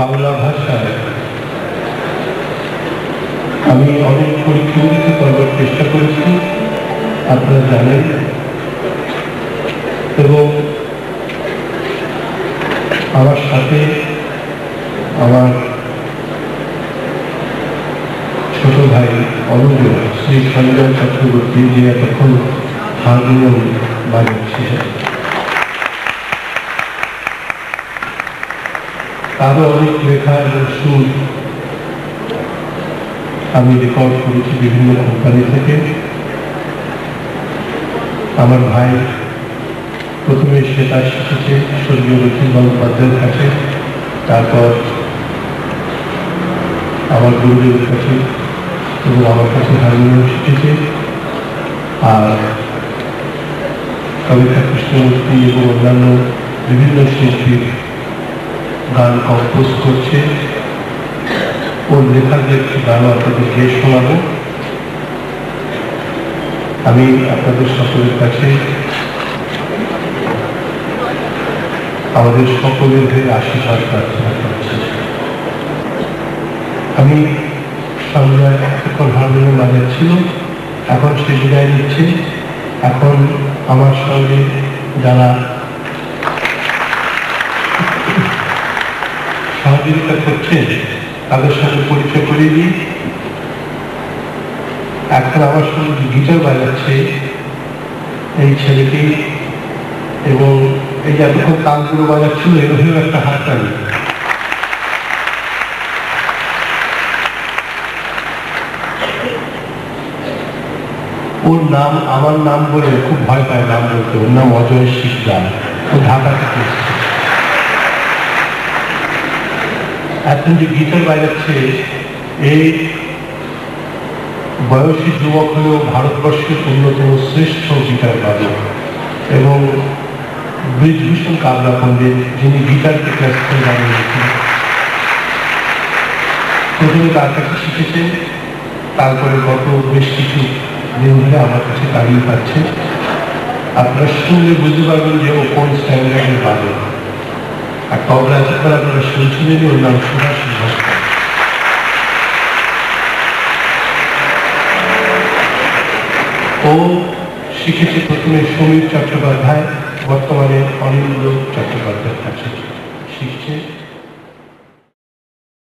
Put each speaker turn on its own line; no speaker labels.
বাংলা ভাষায় আমি অনেক পরীক্ষা করবার চেষ্টা করেছি, আপনারা জানেন। এবং আমার সাথে আমার ছোট ভাই অনুজ শ্রী সঞ্জয় চক্রবর্তী, যে এতক্ষণ হারমোনিয়াম বাজাচ্ছিলেন, তারও অনেক লেখা এবং সুর আমি রেকর্ড করেছি বিভিন্ন কোম্পানি থেকে। আমার ভাই প্রথমে সেটা শিখেছে স্বর্গীয় রথীন বন্দ্যোপাধ্যায়ের কাছে, তারপর আমার গুরুদেবের কাছে এবং আমার কাছে হারমোনিয়াম শিখেছে। আর কবিতা কৃষ্ণমূর্তি এবং অন্যান্য বিভিন্ন শিল্পীর গান কম্পোজ করছে। ওর লেখার যে একটি গান আপনাদের গিয়ে শোনাবো। আমি আপনাদের সকলের কাছে আমাদের সকলের হয়ে আশীর্বাদ প্রার্থনা করছি। আমি সঞ্জয় এখন হারমোনিয়াম বাজাচ্ছিল, এখন সে বিদায় নিচ্ছে। এখন আমার সঙ্গে যারা সহযোগিতা করছে তাদের সাথে পরিচয় করিয়ে দিই। এখন আমার সঙ্গে গিটার বাজাচ্ছে এই ছেলেটি, এবং এই যে এতক্ষণ তালগুলো বাজাচ্ছিল এরকম একটা হাততালি। ওর নাম আমার নাম বলে খুব ভয় পায় নাম বলতে। ওর নাম অজয় শিকদার, ও ঢাকা থেকে এসেছে। এখন যে গিটার বাজাচ্ছে এই বয়সী যুবক হলেও ভারতবর্ষের অন্যতম শ্রেষ্ঠ গিটার বাদক এবং বৃজভূষণ কাবলা পণ্ডিত, যিনি গিটারকে ক্লাসিক্যাল বানিয়েছেন। প্রথমে তার কাছে শিখেছেন, তারপরে গত বেশ কিছু দিন ধরে আমার কাছে দাঁড়িয়ে পাচ্ছে। আপনারা শুনলে বুঝতে পারবেন যে ও কোন স্ট্যান্ডার্ডের বাদক। আর তবলা যখন আপনারা শুনছিলেন, ওর নাম সুভাষ ভাস্কর। ও শিখেছে প্রথমে সমীর চট্টোপাধ্যায়, বর্তমানে অনিন্দ্য চট্টোপাধ্যায়ের কাছে শিখছে।